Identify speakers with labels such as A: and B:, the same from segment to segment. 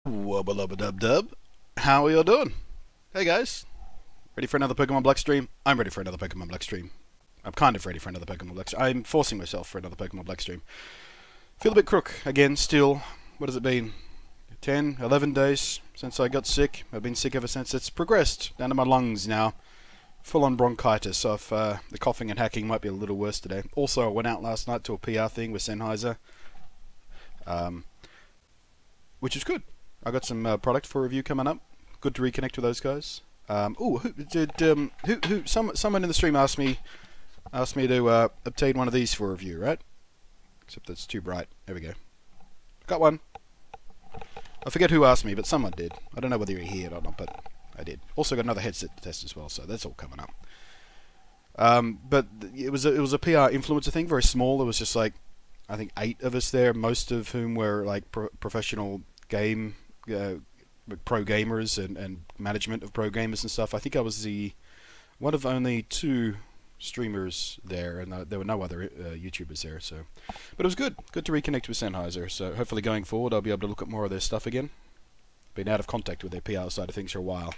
A: Wubba-lubba-dub-dub. How are y'all doing? Hey guys. Ready for another Pokemon Black stream? I'm ready for another Pokemon Black stream. I'm kind of ready for another Pokemon Black stream. I'm forcing myself for another Pokemon Black stream. Feel a bit crook. Again, still. What has it been? 10, 11 days since I got sick. I've been sick ever since. It's progressed down to my lungs now. Full-on bronchitis, so if the coughing and hacking might be a little worse today. Also, I went out last night to a PR thing with Sennheiser. Which is good. I got some product for review coming up. Good to reconnect with those guys. Someone in the stream asked me to obtain one of these for review, right? Except that's too bright. There we go. Got one. I forget who asked me, but someone did. I don't know whether you're here or not, but I did. Also got another headset to test as well, so that's all coming up. But it was a PR influencer thing, very small. There was just like, I think 8 of us there, most of whom were like professional game pro gamers and management of pro gamers and stuff. I think I was the one of only 2 streamers there, and there were no other YouTubers there. So, but it was good to reconnect with Sennheiser. So hopefully going forward, I'll be able to look at more of their stuff again. Been out of contact with their PR side of things for a while.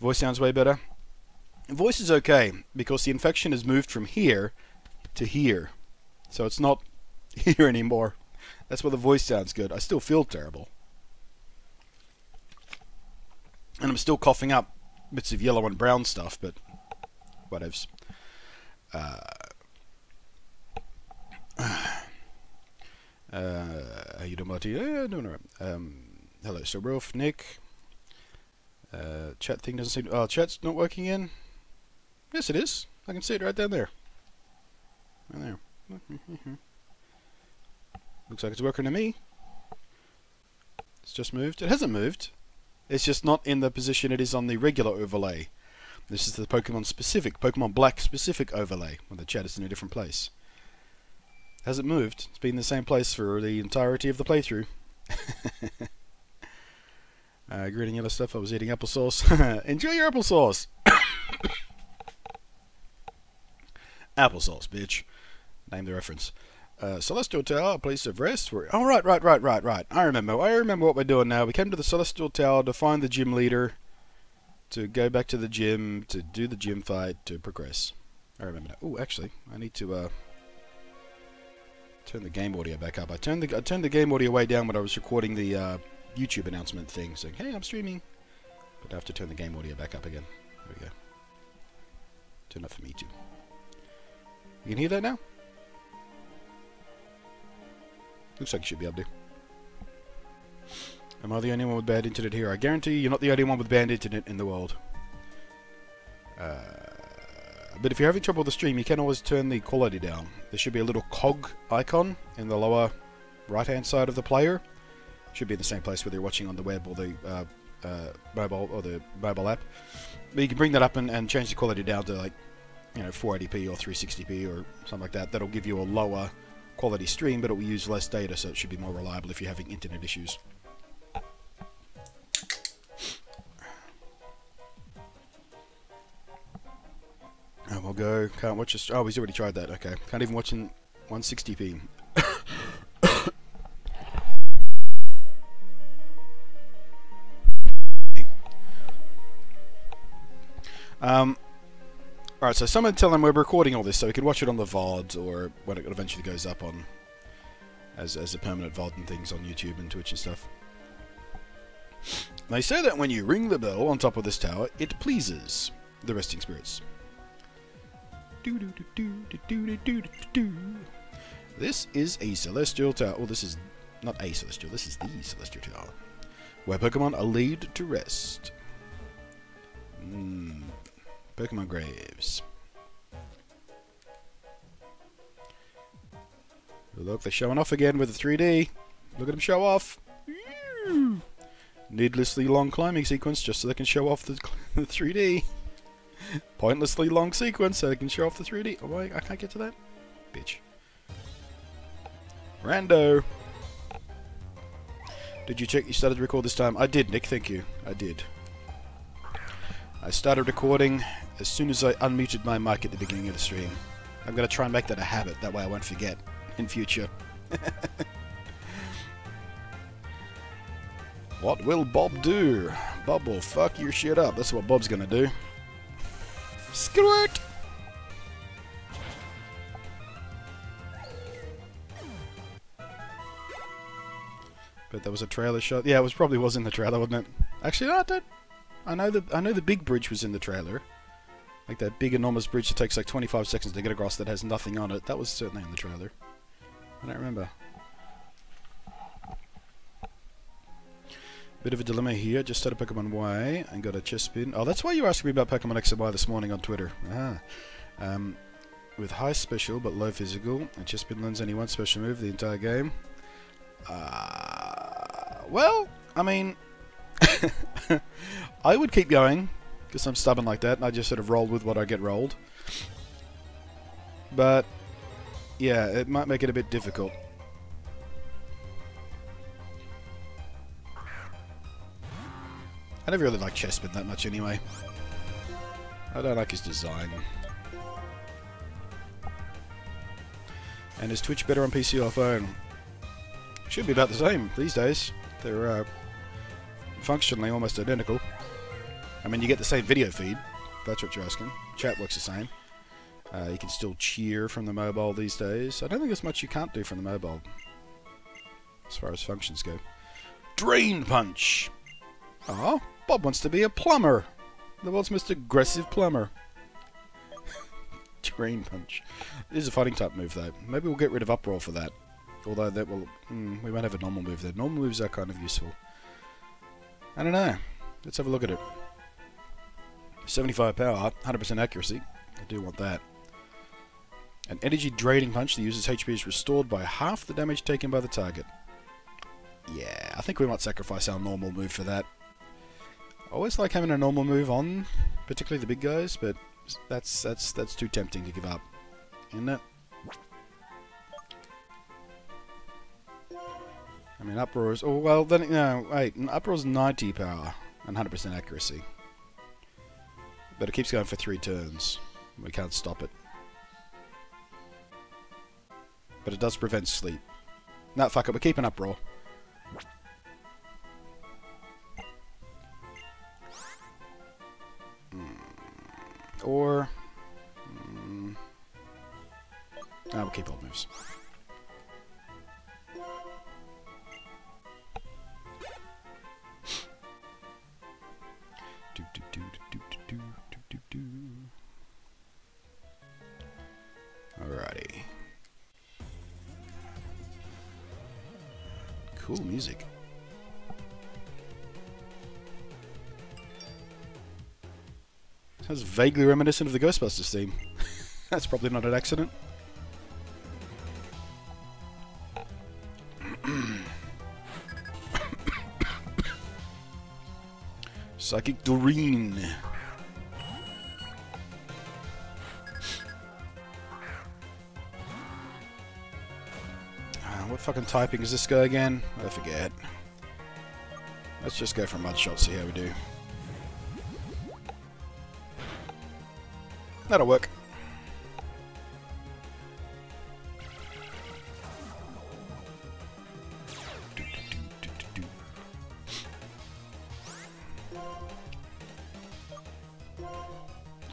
A: Voice sounds way better. Voice is okay because the infection has moved from here to here, so it's not here anymore. That's why the voice sounds good. I still feel terrible. And I'm still coughing up bits of yellow and brown stuff, but whatevs. How you doing, Marty? Yeah, doing alright. Hello, so Rolf, Nick. Chat thing doesn't seem... Oh, chat's not working in? Yes, it is. I can see it right down there. Right there. Looks like it's working to me. It's just moved. It hasn't moved. It's just not in the position it is on the regular overlay. This is the Pokemon specific, Pokemon Black specific overlay, when the chat is in a different place. Hasn't moved. It's been in the same place for the entirety of the playthrough. Green and yellow stuff. I was eating applesauce. Enjoy your applesauce! Applesauce, bitch. Name the reference. Celestial Tower, a place of rest. Oh, right. I remember what we're doing now. We came to the Celestial Tower to find the gym leader, to go back to the gym, to do the gym fight, to progress. I remember that. Oh, actually, I need to turn the game audio back up. I turned the game audio way down when I was recording the YouTube announcement thing, saying, "Hey, I'm streaming," but I have to turn the game audio back up again. There we go. Turn up for me too. You can hear that now? Looks like you should be able to. Am I the only one with bad internet here? I guarantee you're not the only one with bad internet in the world. But if you're having trouble with the stream, you can always turn the quality down. There should be a little cog icon in the lower right-hand side of the player. Should be in the same place whether you're watching on the web or the mobile app. But you can bring that up and change the quality down to, like, 480p or 360p or something like that. That'll give you a lower quality stream, but it will use less data, so it should be more reliable if you're having internet issues. And we'll go, can't watch us. Oh, he's already tried that. Okay, can't even watch in 160p. Alright, so someone tell them we're recording all this so we can watch it on the VOD, or when it eventually goes up on as a permanent VOD and things on YouTube and Twitch and stuff. They say that when you ring the bell on top of this tower, it pleases the resting spirits. This is a Celestial Tower. Oh, this is not a Celestial, this is the Celestial Tower, where Pokemon are laid to rest. Pokemon graves. Look, they're showing off again with the 3D. Look at them show off. Needlessly long climbing sequence just so they can show off the 3D. Pointlessly long sequence so they can show off the 3D. Oh, wait, I can't get to that? Bitch. Rando. Did you check you started to record this time? I did, Nick, thank you. I did. I started recording as soon as I unmuted my mic at the beginning of the stream. I'm going to try and make that a habit, that way I won't forget in future. What will Bob do? Bob will fuck your shit up. That's what Bob's gonna do. Squirt! But there was a trailer shot. Yeah, it probably was in the trailer, wasn't it? Actually, no, I don't. I know the big bridge was in the trailer. Like that big enormous bridge that takes like 25 seconds to get across that has nothing on it. That was certainly in the trailer. I don't remember. Bit of a dilemma here. Just started Pokemon Y and got a chest spin. Oh, that's why you asked me about Pokemon X and Y this morning on Twitter. Ah. With high special but low physical, a chest spin learns only one special move the entire game. Well, I mean, I would keep going because I'm stubborn like that, and I just sort of roll with what I get rolled. But yeah, it might make it a bit difficult. I never really liked Chespin that much anyway. I don't like his design. And is Twitch better on PC or phone? Should be about the same these days. They're functionally almost identical. I mean, you get the same video feed, if that's what you're asking. Chat works the same. You can still cheer from the mobile these days. I don't think there's much you can't do from the mobile, as far as functions go. Drain Punch! Oh, Bob wants to be a plumber. The world's most aggressive plumber. Drain Punch. It is a fighting type move, though. Maybe we'll get rid of Uproar for that. Although that will... we won't have a normal move there. Normal moves are kind of useful. I don't know. Let's have a look at it. 75 power, 100% accuracy. I do want that. An energy draining punch. The user's HP is restored by half the damage taken by the target. Yeah, I think we might sacrifice our normal move for that. I always like having a normal move on, particularly the big guys, but that's too tempting to give up, isn't it? I mean, Uproar is... Oh, well, then... No, wait. Uproar's 90 power and 100% accuracy. But it keeps going for 3 turns. We can't stop it. But it does prevent sleep. No, fuck it. We're keeping Uproar. Or... we'll keep old moves. Alrighty. Cool music. Sounds vaguely reminiscent of the Ghostbusters theme. That's probably not an accident. Psychic Doreen. What fucking typing is this guy again? I forget. Let's just go for a mud shot, see how we do. That'll work.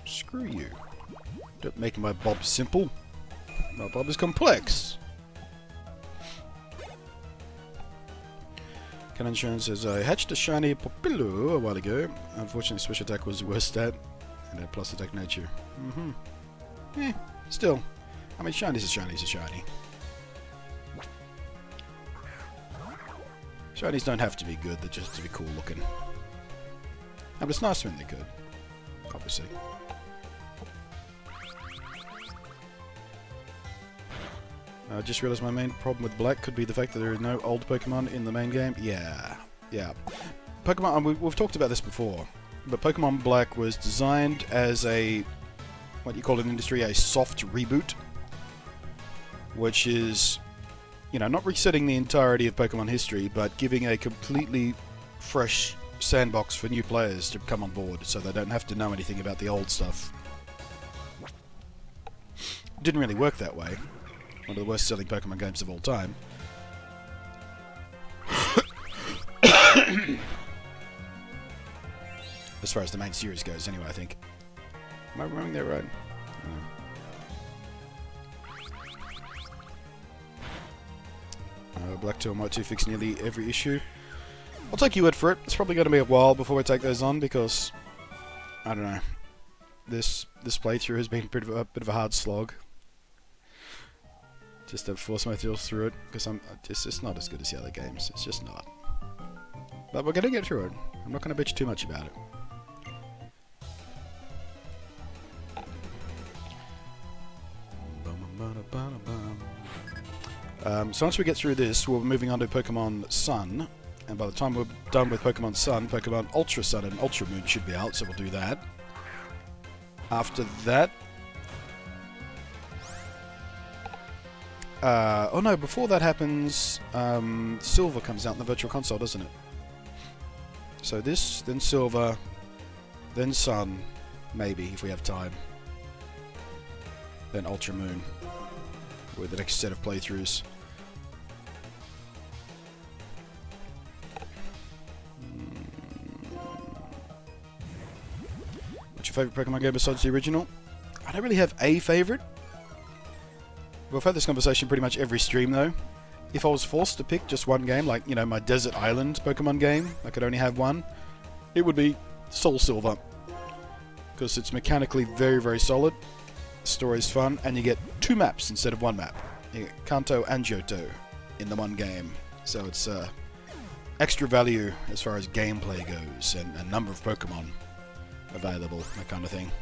A: Screw you. Don't make my Bob simple. My Bob is complex. Canon Sharon says, I hatched a shiny Popillo a while ago. Unfortunately, special attack was the worst stat, and had plus attack nature. Still. I mean, shini's a shiny. Shinies don't have to be good, they just have to be cool looking. But it's nice when they're good, obviously. I just realised my main problem with Black could be the fact that there are no old Pokemon in the main game. Yeah. Pokemon, we've talked about this before, but Pokemon Black was designed as a, what you call in the industry, a soft reboot, which is, you know, not resetting the entirety of Pokemon history, but giving a completely fresh sandbox for new players to come on board, so they don't have to know anything about the old stuff. Didn't really work that way. One of the worst selling Pokemon games of all time. far as the main series goes, anyway, I think. Am I remembering that right? Black 2 and White 2 fix nearly every issue. I'll take your word for it. It's probably going to be a while before we take those on because, I don't know, this playthrough has been a bit of a hard slog. Just to force myself through it because it's not as good as the other games. It's just not. But we're going to get through it. I'm not going to bitch too much about it. So once we get through this, we'll be moving on to Pokemon Sun. And by the time we're done with Pokemon Sun, Pokemon Ultra Sun and Ultra Moon should be out, so we'll do that. After that... oh no, before that happens, Silver comes out in the Virtual Console, doesn't it? So this, then Silver, then Sun, maybe, if we have time. Then Ultra Moon, with the next set of playthroughs. What's your favourite Pokemon game besides the original? I don't really have a favourite. We've had this conversation pretty much every stream though. If I was forced to pick just one game, like, you know, my Desert Island Pokemon game, I could only have one, it would be Soul Silver. Because it's mechanically very, very solid, the story's fun, and you get 2 maps instead of 1 map. You get Kanto and Johto in the one game. So it's extra value as far as gameplay goes, and a number of Pokemon available, that kind of thing.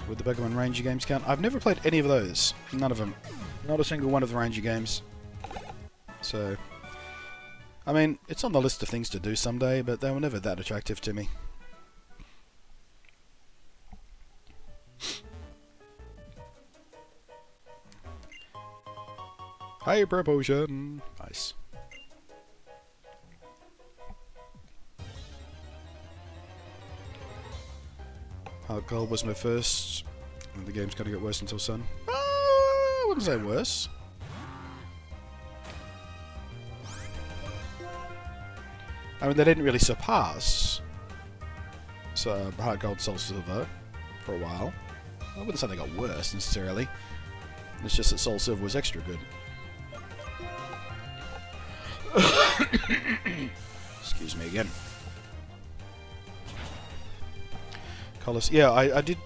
A: Would the Pokemon Ranger games count? I've never played any of those. None of them. Not a single one of the Ranger games. So, I mean, it's on the list of things to do someday, but they were never that attractive to me. Hyper Potion! Nice. Heart Gold was my first, and the game's gonna get worse until Sun. I wouldn't say worse. I mean, they didn't really surpass Heart Gold, Soul Silver for a while. I wouldn't say they got worse necessarily. It's just that Soul Silver was extra good. Excuse me again. Yeah, I did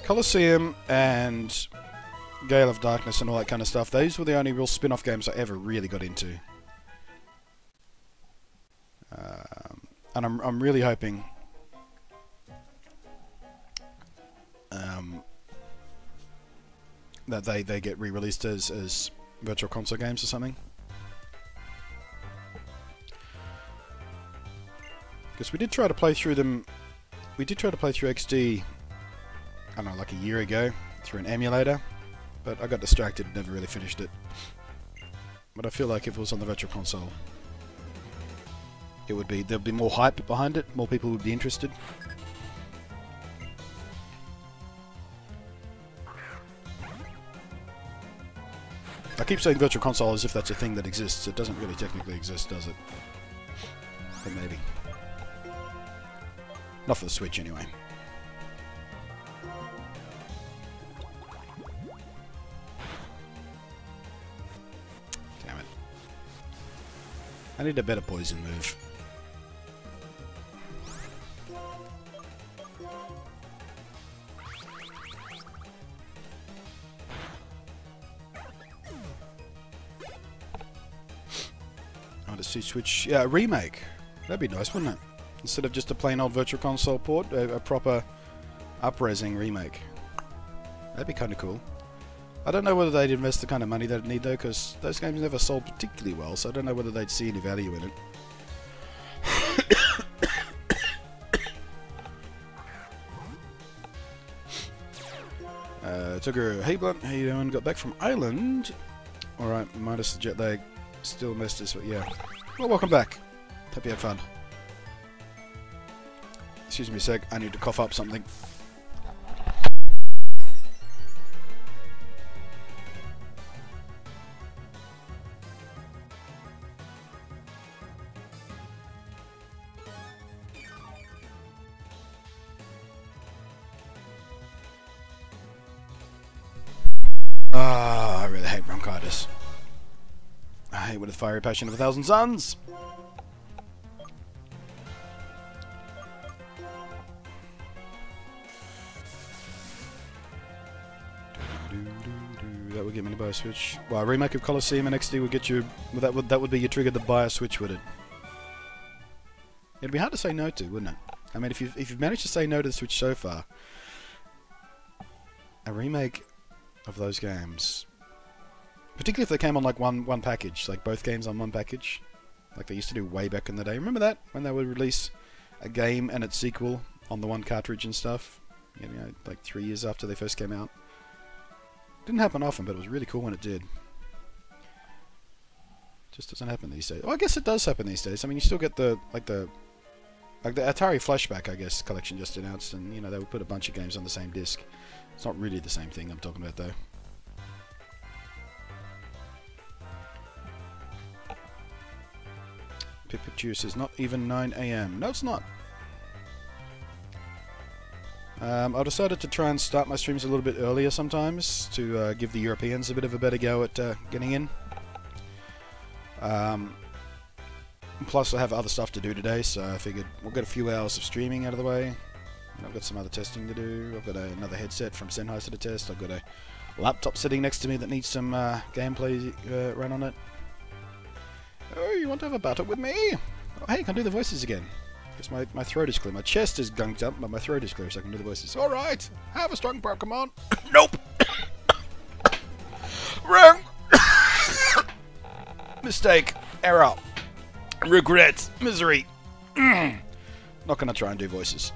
A: Colosseum and Gale of Darkness and all that kind of stuff. Those were the only real spin-off games I ever really got into. And I'm really hoping that they get re-released as Virtual Console games or something. Because we did try to play through them. We did try to play through XD, I don't know, like a year ago, through an emulator, but I got distracted and never really finished it. But I feel like if it was on the Virtual Console, there'd be more hype behind it, more people would be interested. I keep saying Virtual Console as if that's a thing that exists. It doesn't really technically exist, does it? But maybe. Not for the Switch, anyway. Damn it. I need a better poison move. I want to see Switch... Yeah, a remake. That'd be nice, wouldn't it? Instead of just a plain old Virtual Console port, a proper up-resing remake. That'd be kind of cool. I don't know whether they'd invest the kind of money they'd need though, because those games never sold particularly well, so I don't know whether they'd see any value in it. Tugger, hey Blunt, how you doing? Got back from Ireland. Alright, minus the jet lag. Still missed this, but yeah. Well, welcome back. Hope you had fun. Excuse me a sec, I need to cough up something. bronchitis. I hate with the fiery passion of 1,000 suns. That would get me to buy a Switch. Well, a remake of Colosseum and XD would get you. Well, that would be your trigger to buy a Switch, would it? It'd be hard to say no to, wouldn't it? I mean, if you've managed to say no to the Switch so far, a remake of those games, particularly if they came on like one package, like both games on one package, like they used to do way back in the day. Remember that when they would release a game and its sequel on the one cartridge and stuff? You know, like 3 years after they first came out. Didn't happen often, but it was really cool when it did. Just doesn't happen these days. Well, I guess it does happen these days. I mean, you still get the Atari Flashback, I guess, collection just announced, and you know they would put a bunch of games on the same disc. It's not really the same thing I'm talking about, though. Pikachu says not even 9 AM. No, it's not. I decided to try and start my streams a little bit earlier sometimes to give the Europeans a bit of a better go at getting in. Plus I have other stuff to do today, so I figured we'll get a few hours of streaming out of the way. And I've got some other testing to do. I've got another headset from Sennheiser to test. I've got a laptop sitting next to me that needs some gameplay run on it. Oh, you want to have a battle with me? Oh, hey, I can do the voices again. Because my throat is clear. My chest is gunked up, but my throat is clear, so I can do the voices. Alright, have a strong Pokemon. Nope! Wrong! Mistake. Error. Regret. Misery. Not gonna try and do voices.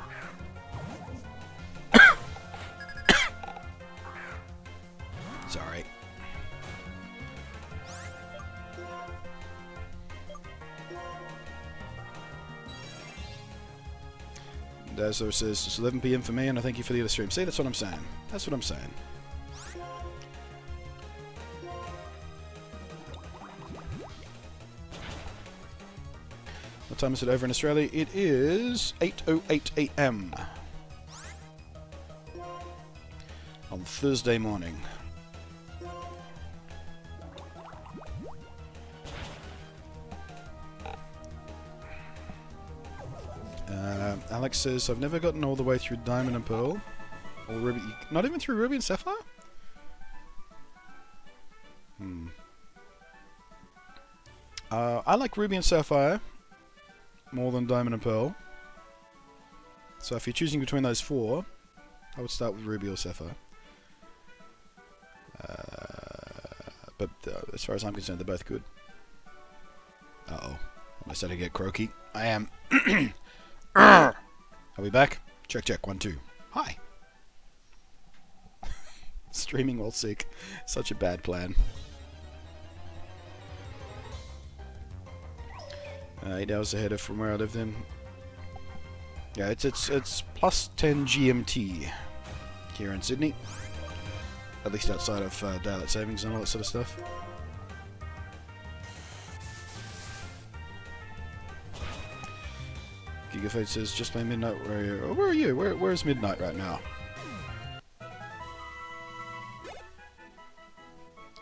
A: Sorry. Dazzler says it's 11 PM for me, and I thank you for the other stream. See, that's what I'm saying. That's what I'm saying. What time is it over in Australia? It is 8:08 AM on Thursday morning. Alex says, I've never gotten all the way through Diamond and Pearl. Or Ruby. Not even through Ruby and Sapphire? I like Ruby and Sapphire more than Diamond and Pearl. So if you're choosing between those four, I would start with Ruby or Sapphire. But as far as I'm concerned, they're both good. Uh-oh. Am I starting to get croaky? I am. Are we back? Check, check. 1, 2. Hi. Streaming while sick. Such a bad plan. 8 hours ahead of from where I live then. Yeah, it's plus 10 GMT here in Sydney. At least outside of daylight savings and all that sort of stuff. Gigafade says, just by midnight, where are you? Oh, where are you? Where's midnight right now?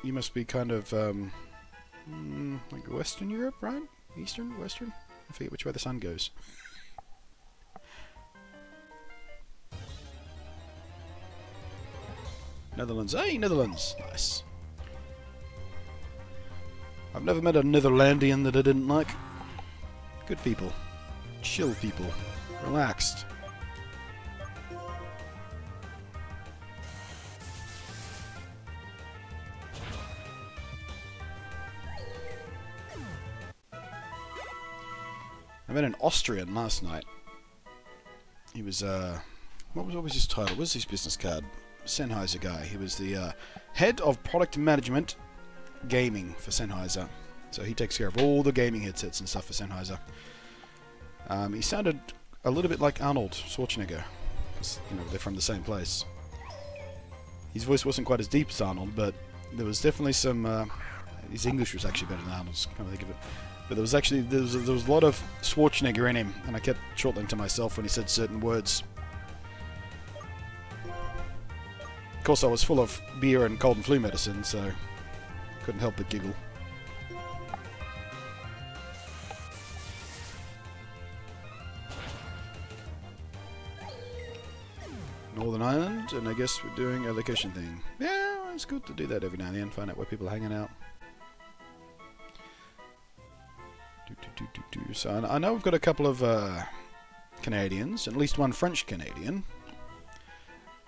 A: You must be kind of, like Western Europe, right? Eastern? Western? I forget which way the sun goes. Netherlands. Hey, Netherlands! Nice. I've never met a Netherlandian that I didn't like. Good people. Chill people. Relaxed. I met an Austrian last night. He was, what was his title? What was his business card? Sennheiser guy. He was the head of product management gaming for Sennheiser. So he takes care of all the gaming headsets and stuff for Sennheiser. He sounded a little bit like Arnold Schwarzenegger, because you know they're from the same place. His voice wasn't quite as deep as Arnold, but there was definitely some. His English was actually better than Arnold's. Can't think of it, but there was a lot of Schwarzenegger in him, and I kept chortling to myself when he said certain words. Of course, I was full of beer and cold and flu medicine, so Couldn't help but giggle. Northern Ireland, and I guess we're doing a location thing. Yeah, it's good to do that every now and then, find out where people are hanging out. So I know we've got a couple of Canadians, at least one French Canadian.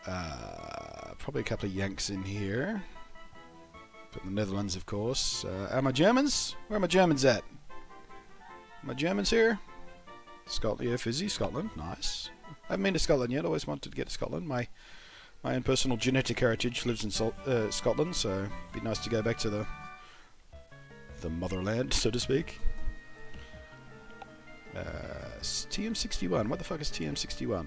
A: Probably a couple of Yanks in here. But the Netherlands, of course. Are my Germans? Where are my Germans at? My Germans here? Scotland, yeah, Fizzy, Scotland, nice. I haven't been to Scotland yet, always wanted to get to Scotland. My own personal genetic heritage lives in Scotland, so it'd be nice to go back to the motherland, so to speak. TM61, what the fuck is TM61?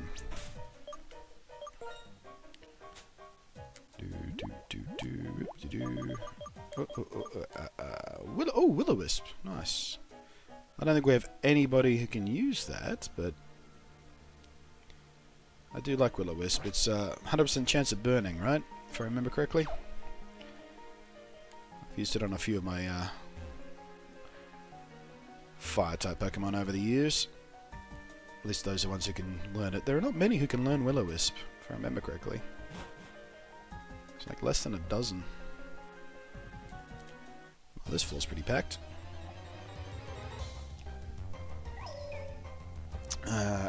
A: Will-o-wisp, nice. I don't think we have anybody who can use that, but I do like will-o-wisp. It's 100% chance of burning, right? If I remember correctly. I've used it on a few of my fire-type Pokemon over the years. At least those are the ones who can learn it. There are not many who can learn will-o-wisp, if I remember correctly. It's like less than a dozen. Well, this floor's pretty packed.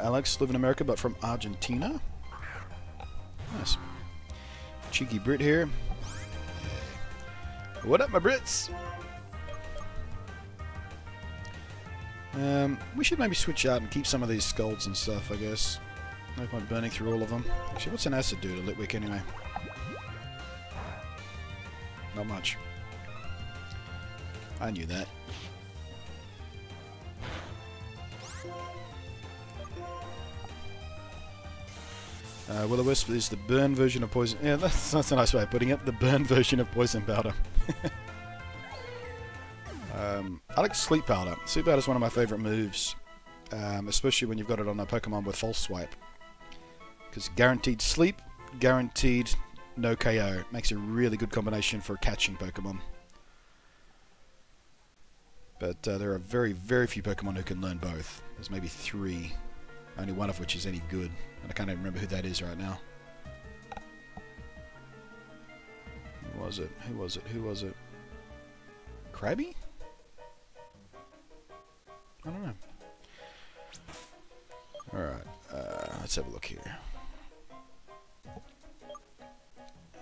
A: Alex, live in America, but from Argentina. Nice. Cheeky Brit here. What up, my Brits? We should maybe switch out and keep some of these skulls and stuff, I guess. No point burning through all of them. Actually, what's an acid do to Litwick anyway? Not much. I knew that. Will-o-wisp is the burn version of poison. Yeah, that's a nice way of putting it. The burn version of poison powder. I like sleep powder. Sleep powder is one of my favourite moves, especially when you've got it on a Pokemon with false swipe. Because guaranteed sleep, guaranteed no KO. Makes a really good combination for catching Pokemon. But there are very, very few Pokemon who can learn both. There's maybe 3. Only one of which is any good. And I can't even remember who that is right now. Who was it? Who was it? Who was it? Krabby? I don't know. Alright, let's have a look here.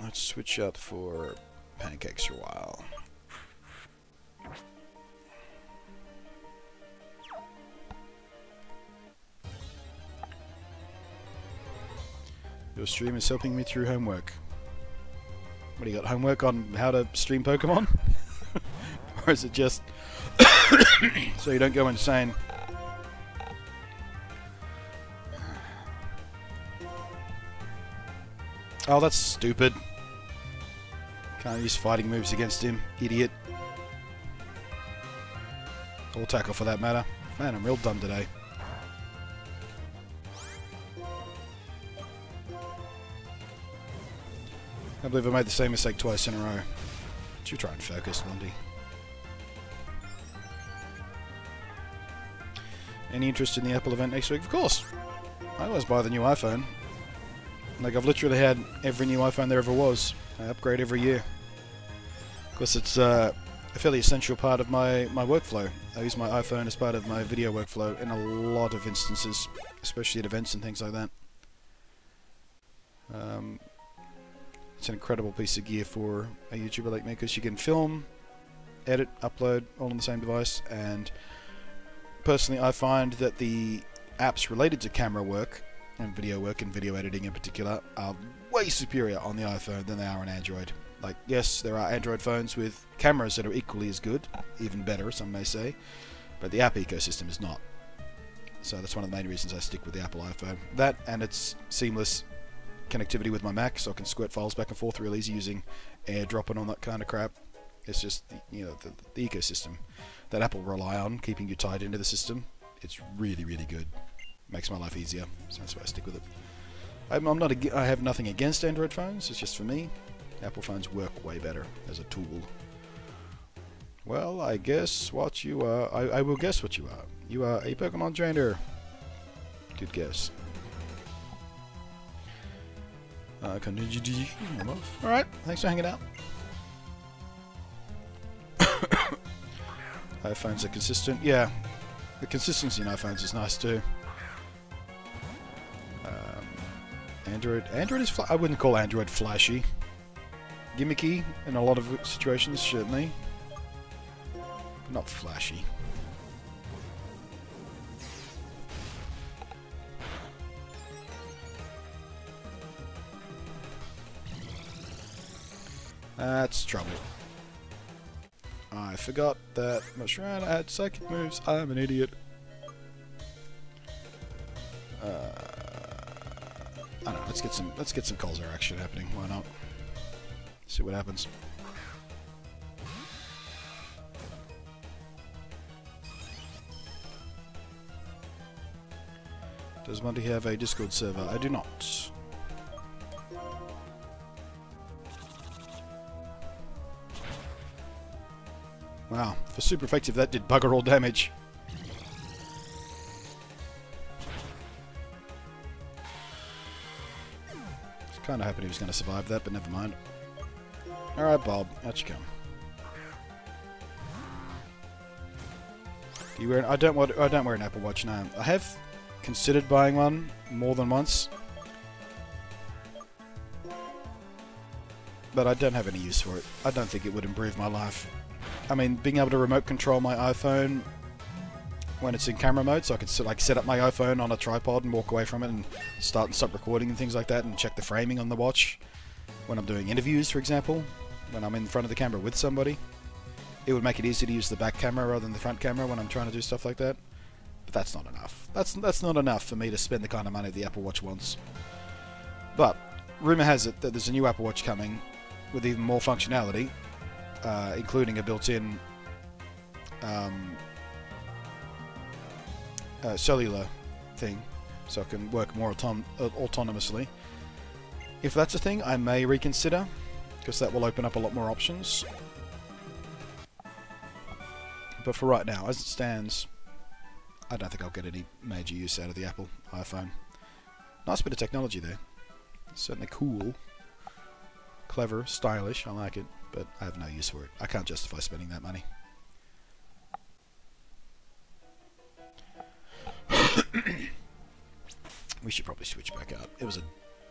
A: Let's switch out for pancakes for a while. Your stream is helping me through homework. What do you got, homework on how to stream Pokemon? Or is it just so you don't go insane? Oh, that's stupid. Can't use fighting moves against him, idiot. Or tackle for that matter. Man, I'm real dumb today. I believe I made the same mistake twice in a row. Should try and focus, Lundy. Any interest in the Apple event next week? Of course. I always buy the new iPhone. Like, I've literally had every new iPhone there ever was. I upgrade every year. Of course, it's a fairly essential part of my workflow. I use my iPhone as part of my video workflow in a lot of instances, especially at events and things like that. It's an incredible piece of gear for a YouTuber like me, because you can film, edit, upload all on the same device, and personally I find that the apps related to camera work and video editing in particular are way superior on the iPhone than they are on Android. Like, yes, there are Android phones with cameras that are equally as good, even better some may say, but the app ecosystem is not. So that's one of the main reasons I stick with the Apple iPhone. That, and its seamless connectivity with my Mac, so I can squirt files back and forth real easy using AirDrop and all that kind of crap. It's just the ecosystem that Apple rely on, keeping you tied into the system. It's really, really good. Makes my life easier, so that's why I stick with it. I have nothing against Android phones. It's just for me, Apple phones work way better as a tool. Well, I guess what you are... I will guess what you are. You are a Pokemon trainer. Good guess. Alright, thanks for hanging out. iPhones are consistent. Yeah, the consistency in iPhones is nice too. Android is... I wouldn't call Android flashy. Gimmicky in a lot of situations, certainly. But not flashy. That's trouble. I forgot that Mushroom had psychic moves. I'm an idiot. I don't know. Let's get some Colzer action happening. Why not? See what happens. Does Monty have a Discord server? I do not. Wow, for super effective that did bugger all damage. I was kind of hoping he was going to survive that, but never mind. Alright, Bob, out you come. Do you wear I don't wear an Apple Watch now. I have considered buying one more than once, but I don't have any use for it. I don't think it would improve my life. I mean, being able to remote control my iPhone when it's in camera mode, so I could like set up my iPhone on a tripod and walk away from it and start and stop recording and things like that, and check the framing on the watch when I'm doing interviews, for example, when I'm in front of the camera with somebody. It would make it easy to use the back camera rather than the front camera when I'm trying to do stuff like that. But that's not enough. That's not enough for me to spend the kind of money the Apple Watch wants. But rumor has it that there's a new Apple Watch coming with even more functionality, including a built-in cellular thing, so I can work more autonomously. If that's a thing, I may reconsider, because that will open up a lot more options. But for right now, as it stands, I don't think I'll get any major use out of the Apple iPhone. Nice bit of technology there. Certainly cool, clever, stylish, I like it, but I have no use for it. I can't justify spending that money. We should probably switch back out. It was a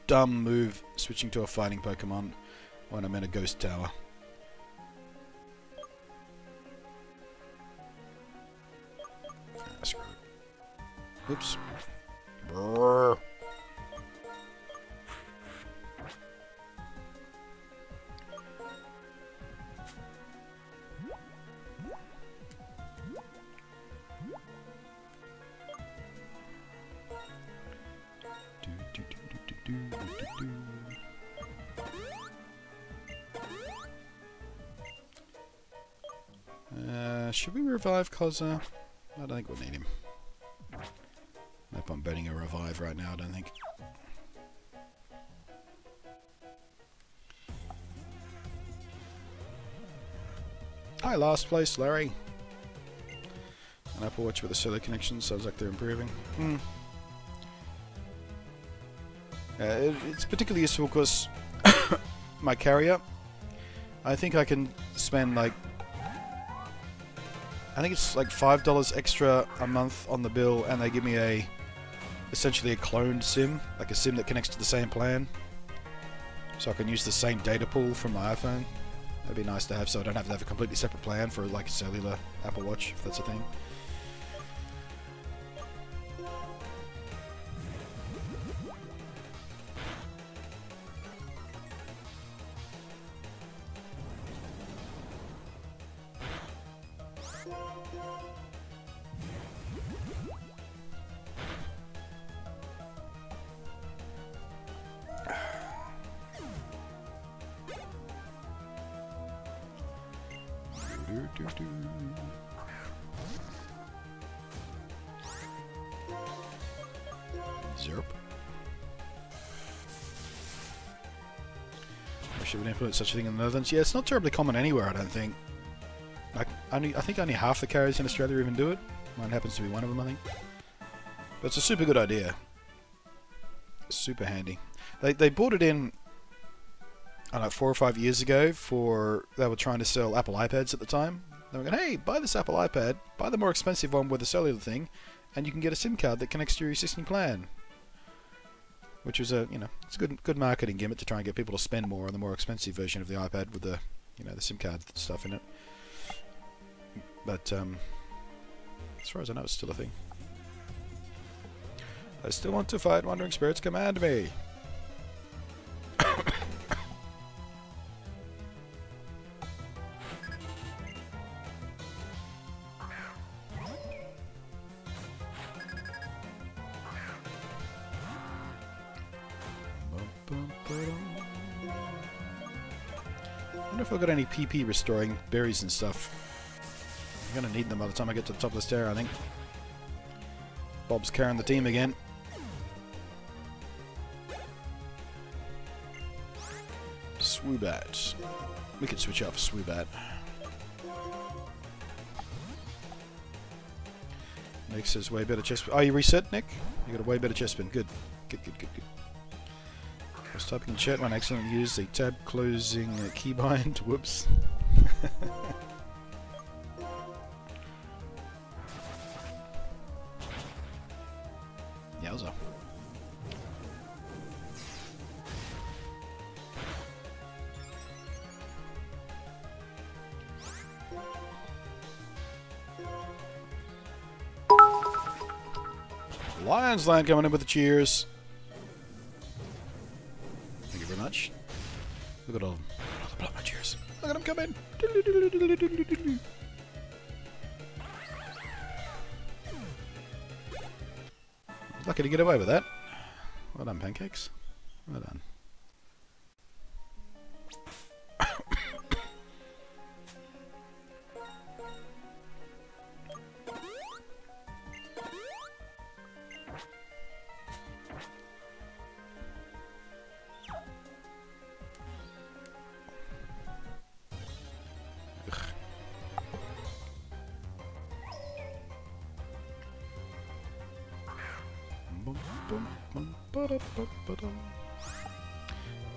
A: dumb move switching to a fighting Pokemon when I'm in a ghost tower. Screw it. Oops. Brrr. Should we revive Kozza? I don't think we'll need him. Nope, I'm betting a revive right now, I don't think. Hi, last place, Larry. An Apple Watch with a cellular connection, sounds like they're improving. It's particularly useful because my carrier, I think I can spend like, I think it's like $5 extra a month on the bill, and they give me essentially a cloned SIM, like a SIM that connects to the same plan, so I can use the same data pool from my iPhone. That'd be nice to have, so I don't have to have a completely separate plan for like a cellular Apple Watch, if that's a thing. Zerp. Should we implement such a thing in the Netherlands? Yeah, it's not terribly common anywhere, I don't think. Like, I think only half the carriers in Australia even do it. Mine happens to be one of them, I think. But it's a super good idea. Super handy. They brought it in, I don't know, 4 or 5 years ago they were trying to sell Apple iPads at the time. They were going, hey, buy this Apple iPad, buy the more expensive one with the cellular thing, and you can get a SIM card that connects to your existing plan. Which was it's a good marketing gimmick to try and get people to spend more on the more expensive version of the iPad with the, the SIM card stuff in it. But as far as I know, it's still a thing. I still want to fight. Wandering spirits command me. I wonder if I've got any PP restoring berries and stuff. I'm gonna need them by the time I get to the top of the stair, I think. Bob's carrying the team again. Swoobat. We could switch out for Swoobat. Nick says way better chest. Oh, you reset, Nick? You got a way better chest spin. Good. Good. I was typing in chat when I accidentally used the tab closing keybind. Whoops. Yowza. Lions Land coming in with the cheers. Thank you very much. Look at all the blood cheers. Look at them come in. Lucky to get away with that. Well done, pancakes. Well done.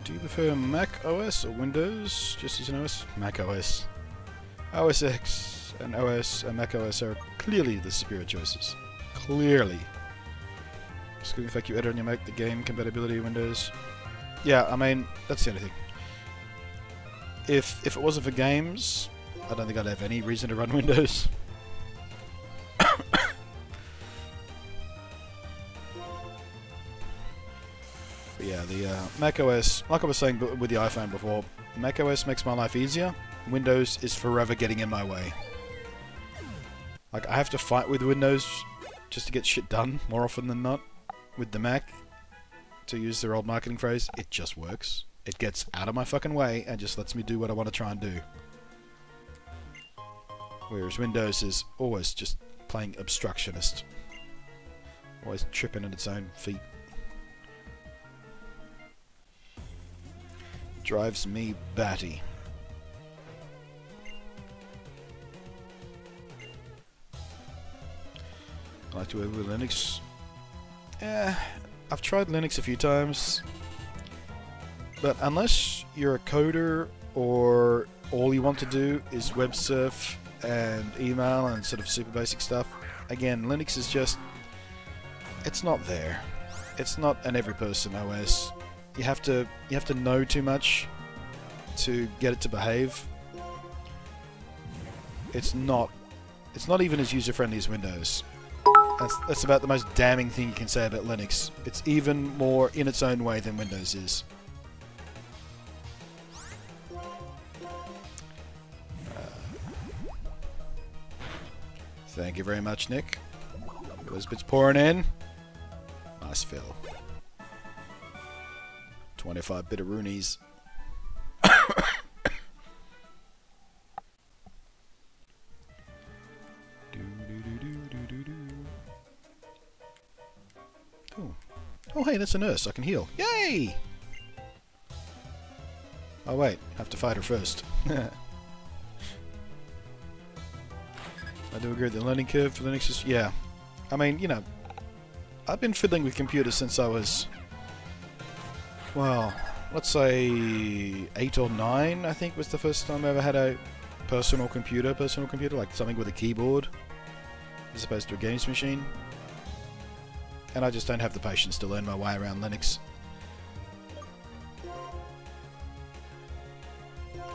A: Do you prefer Mac OS or Windows? Just as an OS? Mac OS. OS X and OS and Mac OS are clearly the superior choices. Clearly. Excluding the fact you edit on your Mac, the game compatibility of Windows. Yeah, I mean, that's the only thing. If it wasn't for games, I don't think I'd have any reason to run Windows. But yeah, the Mac OS, like I was saying with the iPhone before, Mac OS makes my life easier. Windows is forever getting in my way. Like, I have to fight with Windows just to get shit done more often than not. With the Mac, to use their old marketing phrase, it just works. It gets out of my fucking way and just lets me do what I want to try and do. Whereas Windows is always just playing obstructionist. Always tripping on its own feet. Drives me batty. I like to work with Linux. I've tried Linux a few times, but unless you're a coder or all you want to do is web surf and email and sort of super basic stuff, again, Linux is just, it's not there. It's not an every person OS. You have to know too much to get it to behave. It's not even as user-friendly as Windows. That's about the most damning thing you can say about Linux. It's even more in its own way than Windows is. Thank you very much, Nick. Those bits pouring in. Nice fill. 25 bitteroonies. Oh, hey, that's a nurse. I can heal. Yay! Oh, wait. Have to fight her first. I do agree with the learning curve for Linux is... Yeah. I mean, you know, I've been fiddling with computers since I was... Well, let's say 8 or 9, I think, was the first time I ever had a personal computer, like something with a keyboard, as opposed to a games machine. And I just don't have the patience to learn my way around Linux.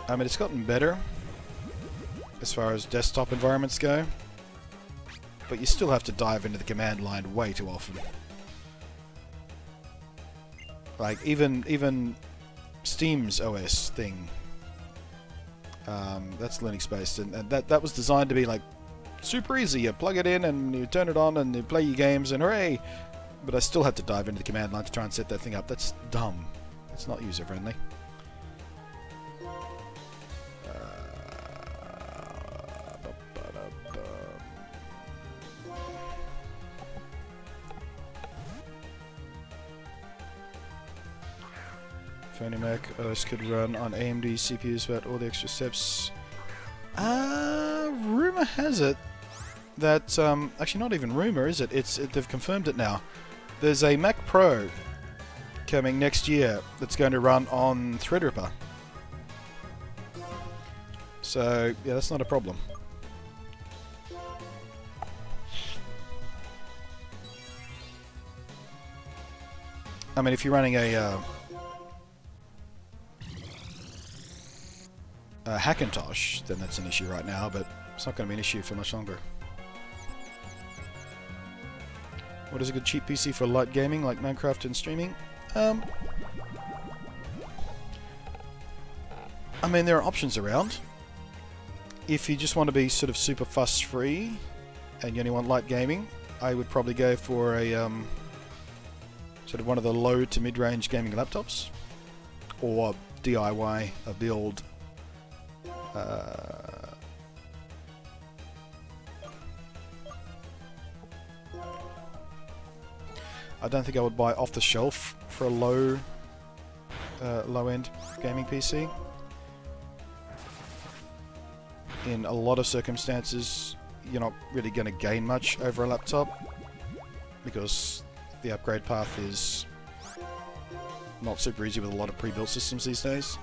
A: I mean, it's gotten better as far as desktop environments go, but you still have to dive into the command line way too often. Like, even Steam's OS thing, that's Linux-based, and that was designed to be, like, super easy. You plug it in, and you turn it on, and you play your games, and hooray! But I still had to dive into the command line to try and set that thing up. That's dumb. It's not user-friendly. Phony Mac OS could run on AMD CPUs without all the extra steps. Rumor has it that actually not even rumor, is it? They've confirmed it now. There's a Mac Pro coming next year that's going to run on Threadripper. So yeah, that's not a problem. I mean, if you're running a Hackintosh, then that's an issue right now, but it's not going to be an issue for much longer. What is a good cheap PC for light gaming, like Minecraft and streaming? I mean, there are options around. If you just want to be sort of super fuss-free, and you only want light gaming, I would probably go for a sort of one of the low to mid-range gaming laptops, or DIY a build. I don't think I would buy off the shelf for a low-end gaming PC. In a lot of circumstances, you're not really going to gain much over a laptop because the upgrade path is not super easy with a lot of pre-built systems these days.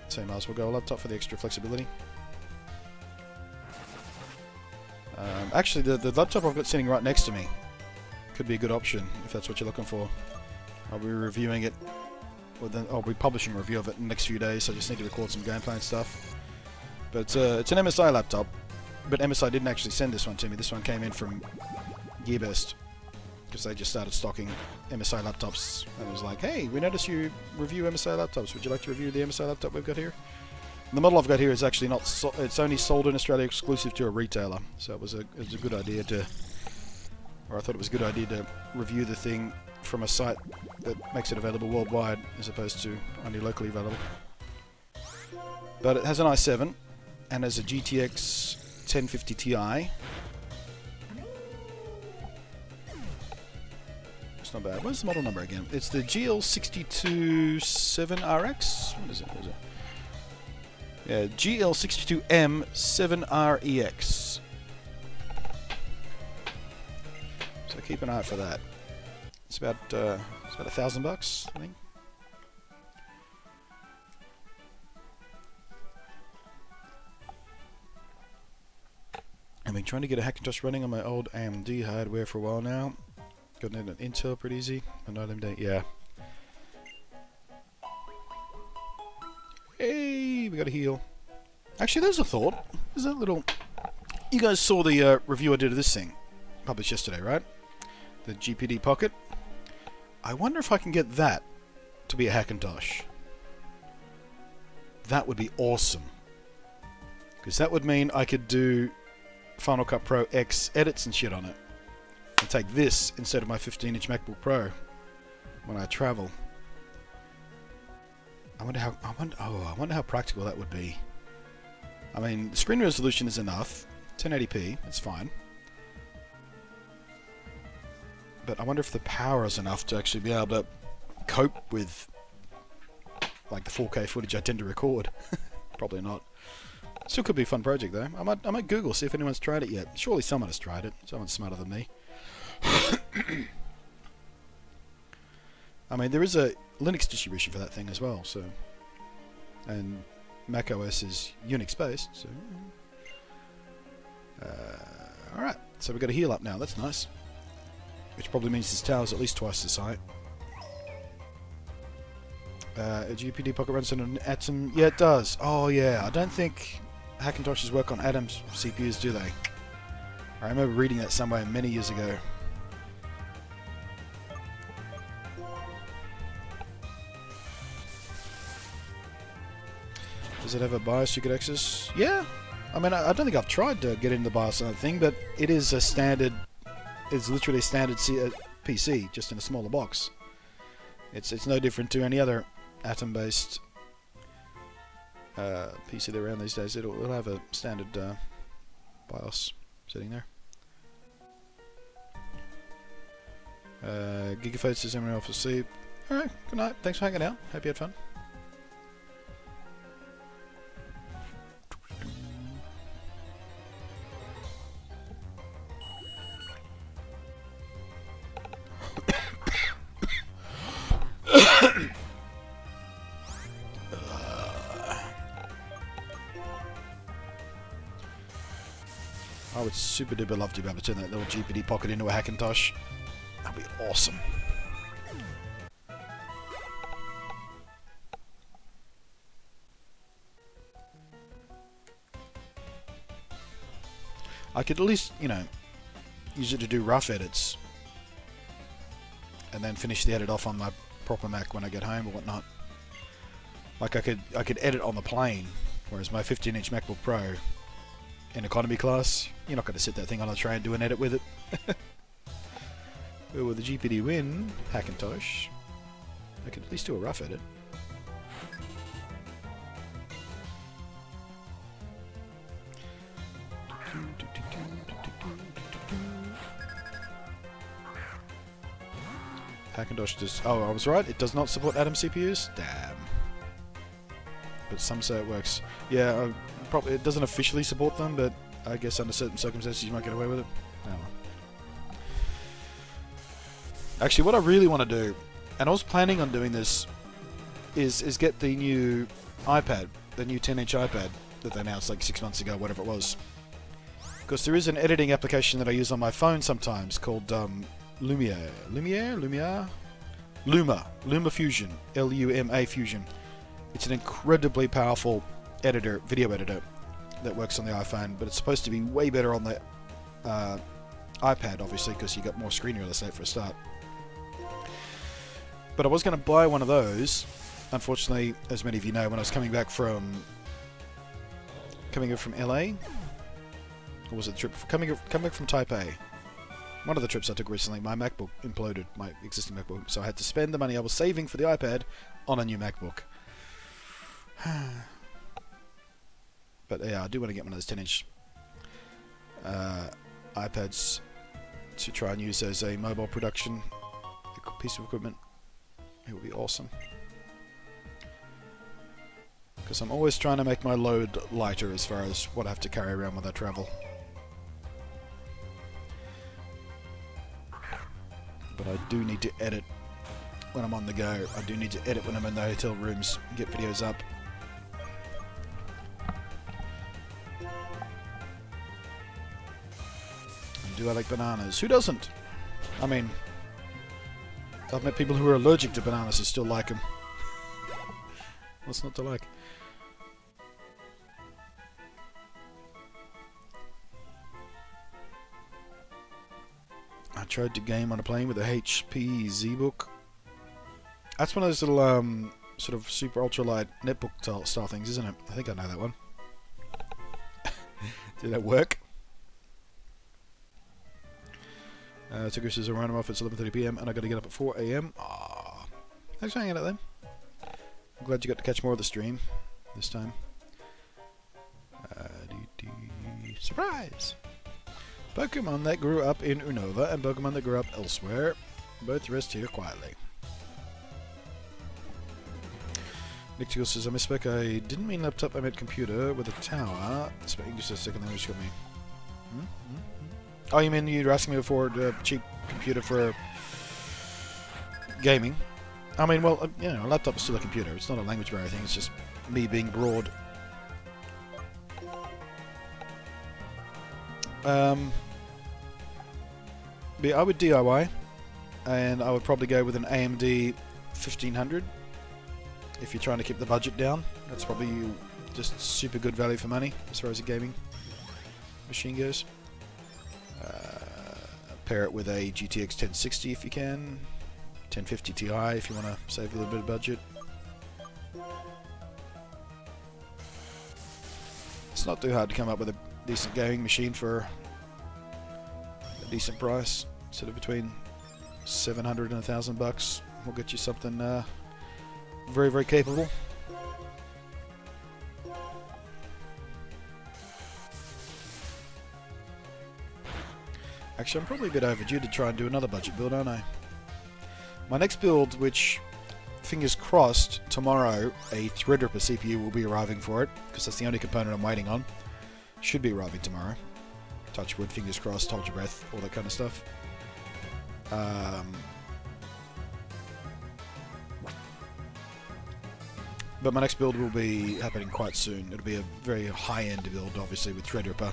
A: So you might as well go a laptop for the extra flexibility. Actually, the laptop I've got sitting right next to me could be a good option if that's what you're looking for. I'll be reviewing it, or then I'll be publishing a review of it in the next few days, so I just need to record some gameplay and stuff. But it's an MSI laptop, but MSI didn't actually send this one to me. This one came in from Gearbest, because they just started stocking MSI laptops, and it was like, hey, we noticed you review MSI laptops. Would you like to review the MSI laptop we've got here? And the model I've got here is actually not. It's only sold in Australia, exclusive to a retailer. So it was a good idea to, or I thought it was a good idea to review the thing from a site that makes it available worldwide, as opposed to only locally available. But it has an i7 and has a GTX 1050 Ti. Not bad. Where's the model number again? It's the GL627RX? What is it? What is it? Yeah, GL62M7REX. So keep an eye out for that. It's about $1,000, I think. I've been trying to get a Hackintosh running on my old AMD hardware for a while now. Got it on Intel pretty easy. Yeah. Hey, we got a heal. Actually, there's a thought. There's that little... You guys saw the review I did of this thing. Published yesterday, right? The GPD Pocket. I wonder if I can get that to be a Hackintosh. That would be awesome. Because that would mean I could do Final Cut Pro X edits and shit on it. And take this instead of my 15-inch MacBook Pro when I travel. I wonder how practical that would be. I mean, the screen resolution is enough. 1080p, it's fine. But I wonder if the power is enough to actually be able to cope with like the 4K footage I tend to record. Probably not. Still could be a fun project though. I might Google, see if anyone's tried it yet. Surely someone has tried it. Someone smarter than me. I mean, there is a Linux distribution for that thing as well, so, and Mac OS is Unix based, so. Alright, so we've got a heal up now, that's nice. Which probably means this tower's at least twice the height. A GPD pocket runs on an Atom? Yeah, it does. Oh yeah, I don't think Hackintoshes work on Atom's CPUs, do they? I remember reading that somewhere many years ago. Does it have a BIOS you could access? Yeah. I mean, I don't think I've tried to get into the BIOS on that thing, but it is a standard. It's literally a standard PC, just in a smaller box. It's no different to any other Atom-based PC that are around these days. It'll have a standard BIOS sitting there. Gigaphone says everyone off asleep. Alright, good night. Thanks for hanging out. Hope you had fun. I would super duper love to be able to turn that little GPD pocket into a Hackintosh. That'd be awesome. I could at least, you know, use it to do rough edits and then finish the edit off on my proper Mac when I get home or whatnot. Like I could edit on the plane, whereas my 15-inch MacBook Pro in economy class, you're not going to sit that thing on a tray and do an edit with it. But with the GPD Win Hackintosh, I could at least do a rough edit. Hackintosh does... Oh, I was right. It does not support Atom CPUs? Damn. But some say it works. Yeah, probably it doesn't officially support them, but I guess under certain circumstances you might get away with it. Oh well. Actually, what I really want to do, and I was planning on doing this, is get the new iPad, the new 10-inch iPad that they announced like 6 months ago, whatever it was. Because there is an editing application that I use on my phone sometimes called Luma Fusion, Luma Fusion. It's an incredibly powerful editor, video editor, that works on the iPhone, but it's supposed to be way better on the iPad, obviously, because you got more screen real estate for a start. But I was going to buy one of those. Unfortunately, as many of you know, when I was coming back from LA, or was it the trip coming back from Taipei? One of the trips I took recently, my MacBook imploded, my existing MacBook, so I had to spend the money I was saving for the iPad on a new MacBook. But yeah, I do want to get one of those 10-inch iPads to try and use as a mobile production piece of equipment. It would be awesome. Because I'm always trying to make my load lighter as far as what I have to carry around when I travel. But I do need to edit when I'm on the go. I do need to edit when I'm in the hotel rooms, get videos up. And do I like bananas? Who doesn't? I mean, I've met people who are allergic to bananas who still like them. What's not to like? I tried to game on a plane with a HP ZBook. That's one of those little sort of super ultralight netbook style things, isn't it? I think I know that one. Did that work? Tigger says I ran off at 11:30 PM and I got to get up at 4 AM. Ah, thanks for hanging out then. I'm glad you got to catch more of the stream this time. Surprise! Pokemon that grew up in Unova and Pokemon that grew up elsewhere both rest here quietly. Nictigal says, I misspoke. I didn't mean laptop, I meant computer with a tower. English is a second language got me. Oh, you mean you're asking me for a cheap computer for gaming? I mean, well, you know, a laptop is still a computer. It's not a language barrier thing. It's just me being broad. But I would DIY, and I would probably go with an AMD 1500 if you're trying to keep the budget down. That's probably just super good value for money as far as a gaming machine goes. Pair it with a GTX 1060 if you can, 1050 Ti if you want to save a little bit of budget. It's not too hard to come up with a decent gaming machine for a decent price. Sort of between 700 and $1,000 will get you something very, very capable. Actually, I'm probably a bit overdue to try and do another budget build, aren't I? My next build, which, fingers crossed, tomorrow a Threadripper CPU will be arriving for it, because that's the only component I'm waiting on. Should be arriving tomorrow. Touch wood, fingers crossed, hold your breath, all that kind of stuff. But my next build will be happening quite soon. It'll be a very high-end build, obviously, with Threadripper.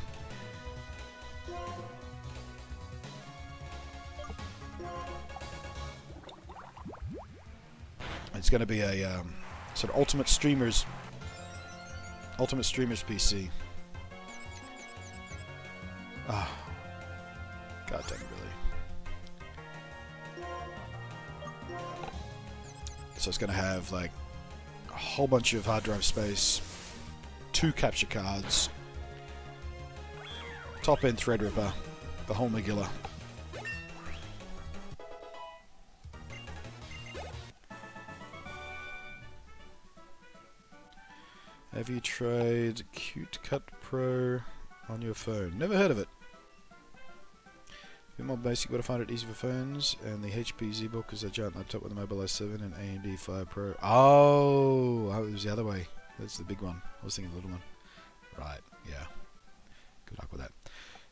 A: It's going to be a sort of ultimate streamers PC. Ah, god dang it, really. So it's going to have like a whole bunch of hard drive space, 2 capture cards, top end Threadripper, the whole Megillah. Have you tried Cute Cut Pro on your phone? Never heard of it. A bit more basic, but I find it easy for phones. And the HP ZBook is a giant laptop with a Mobile i7 and AMD 5 Pro. Oh, it was the other way. That's the big one. I was thinking the little one. Right, yeah. Good luck with that.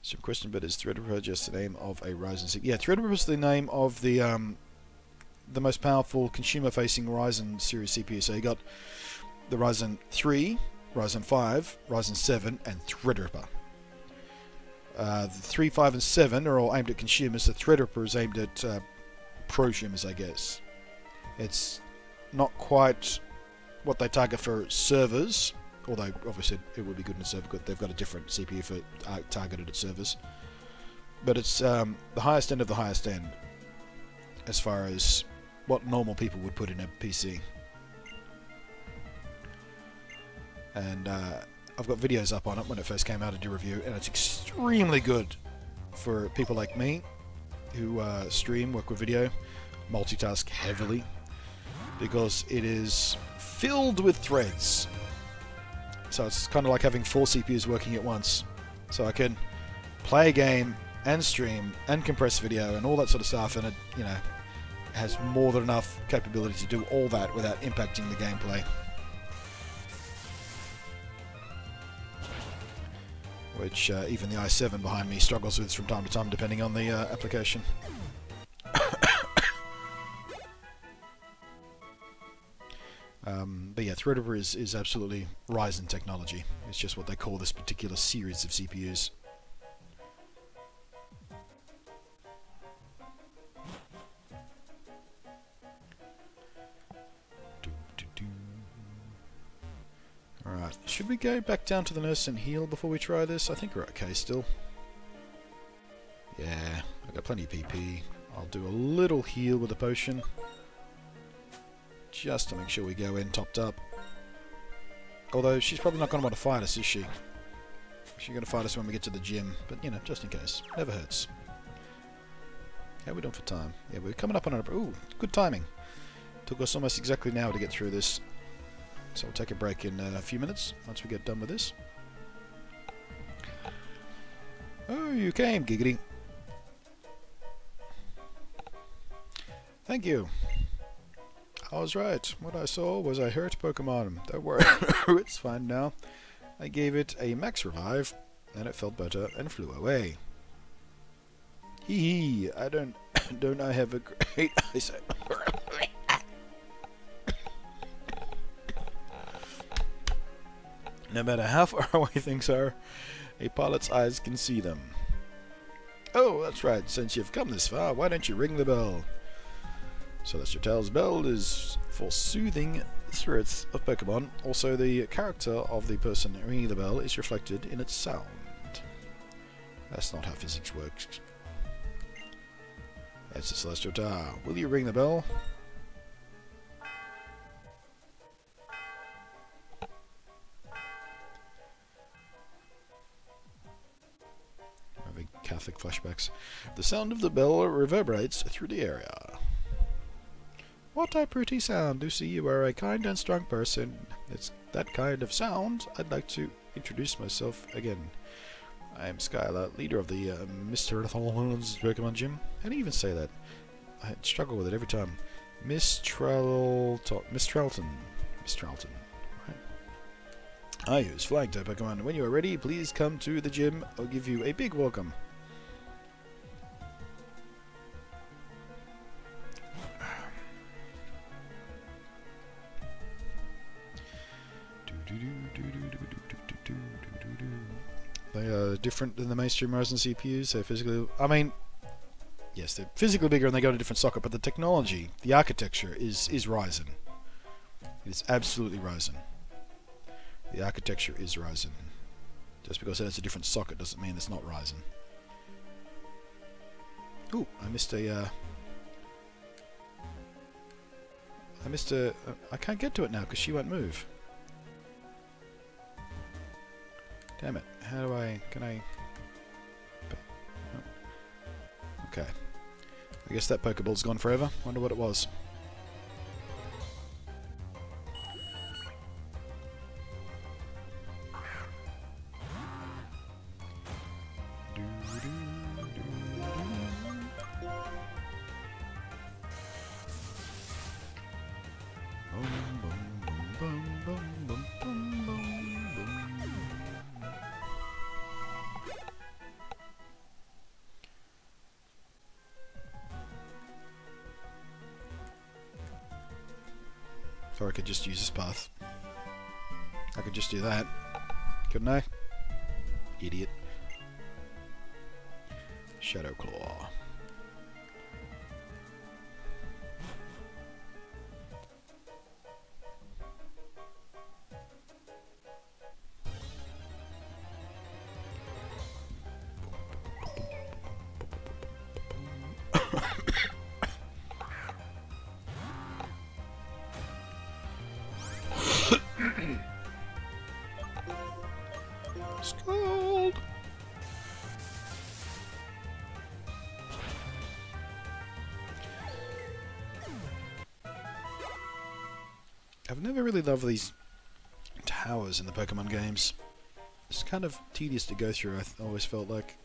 A: Some question, but is Threadripper just the name of a Ryzen 6? Yeah, Threadripper is the name of the most powerful consumer-facing Ryzen series CPU. So you got the Ryzen 3, Ryzen 5, Ryzen 7, and Threadripper. The 3, 5, and 7 are all aimed at consumers. The Threadripper is aimed at prosumers, I guess. It's not quite what they target for servers, although obviously it would be good in a server. They've got a different CPU for targeted at servers. But it's the highest end of the highest end as far as what normal people would put in a PC. And I've got videos up on it when it first came out to do review, and it's extremely good for people like me who stream, work with video, multitask heavily, because it is filled with threads. So it's kind of like having 4 CPUs working at once. So I can play a game and stream and compress video and all that sort of stuff, and it, you know, has more than enough capability to do all that without impacting the gameplay. Which even the i7 behind me struggles with from time to time, depending on the application. But yeah, Threadripper is absolutely Ryzen technology. It's just what they call this particular series of CPUs. Alright, should we go back down to the nurse and heal before we try this? I think we're okay still. Yeah, I've got plenty of PP. I'll do a little heal with a potion, just to make sure we go in topped up. Although she's probably not going to want to fight us, is she? She's going to fight us when we get to the gym, but you know, just in case. Never hurts. How are we doing for time? Yeah, we're coming up on our... Ooh, good timing. Took us almost exactly an hour to get through this. So we'll take a break in a few minutes once we get done with this. Oh, you came, giggity. Thank you. I was right. What I saw was a hurt Pokemon. Don't worry, it's fine now. I gave it a max revive, and it felt better and flew away. Hee hee, I don't I have a great eyesight. No matter how far away things are, a pilot's eyes can see them. Oh, that's right, since you've come this far, why don't you ring the bell? Celestial Tail's bell is for soothing spirits of Pokemon. Also, the character of the person ringing the bell is reflected in its sound. That's not how physics works. That's the Celestial Tail. Will you ring the bell? Having Catholic flashbacks. The sound of the bell reverberates through the area. What a pretty sound. Lucy, you are a kind and strong person. It's that kind of sound. I'd like to introduce myself again. I am Skylar, leader of the Mr. Thalon's Pokemon Gym. How do you even say that? I struggle with it every time. Miss Trelton. Right. I use Flying type Pokemon. When you are ready, please come to the gym. I'll give you a big welcome. They are different than the mainstream Ryzen CPUs. They're physically... I mean... Yes, they're physically bigger and they go to a different socket, but the technology, the architecture is Ryzen. It is absolutely Ryzen. The architecture is Ryzen. Just because it has a different socket doesn't mean it's not Ryzen. Ooh, I missed a... I can't get to it now because she won't move. Damn it. How do I... Can I... Okay. I guess that Pokeball's gone forever. Wonder what it was. Or I could just use this path. I could just do that. Couldn't I? Idiot. Shadow Claw. Scald! I've never really loved these towers in the Pokemon games. It's kind of tedious to go through, I always felt like.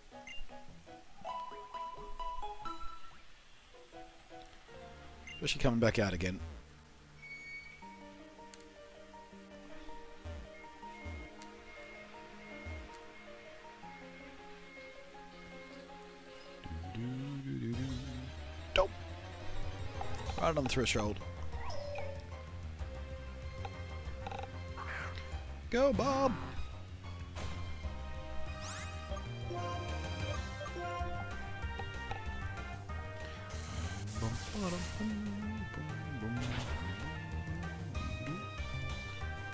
A: Especially coming back out again. Dope. Right on the threshold. Go, Bob!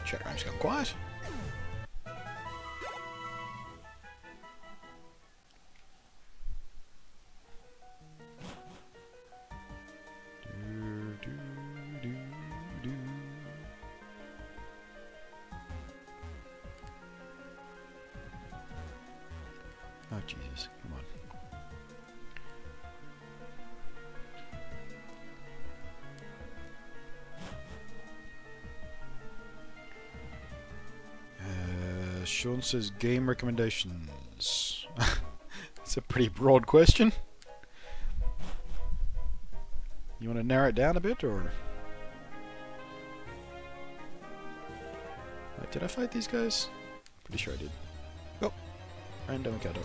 A: Chat room's gone quiet. Oh, Jesus, come on. Sean says game recommendations. It's a pretty broad question. You want to narrow it down a bit, or? Did I fight these guys? Pretty sure I did. Oh! Random encounter.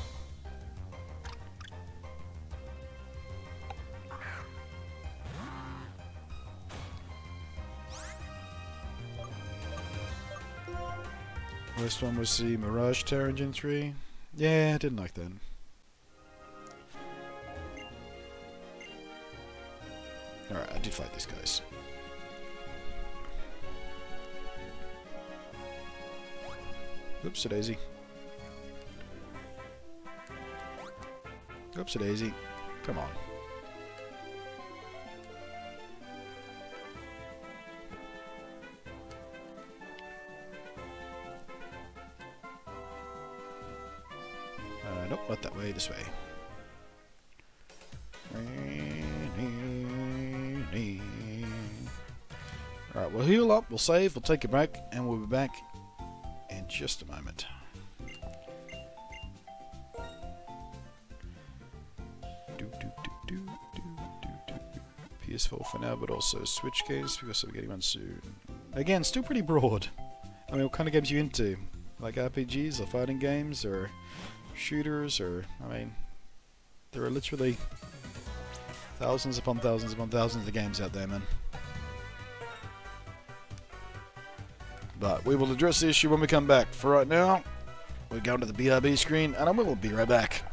A: First one was the Mirage Tower Engine 3. Yeah, I didn't like that. Alright, I did fight these guys. Oops, a daisy. Oops, a daisy. Come on. Nope, not that way, this way. Alright, we'll heal up, we'll save, we'll take a break, and we'll be back in just a moment. PS4 for now, but also Switch games because I'm getting one soon. Again, still pretty broad. I mean, what kind of games are you into? Like RPGs or fighting games or shooters or, I mean, there are literally thousands upon thousands upon thousands of games out there, man. But we will address the issue when we come back. For right now, we're going to the BRB screen and I will be right back.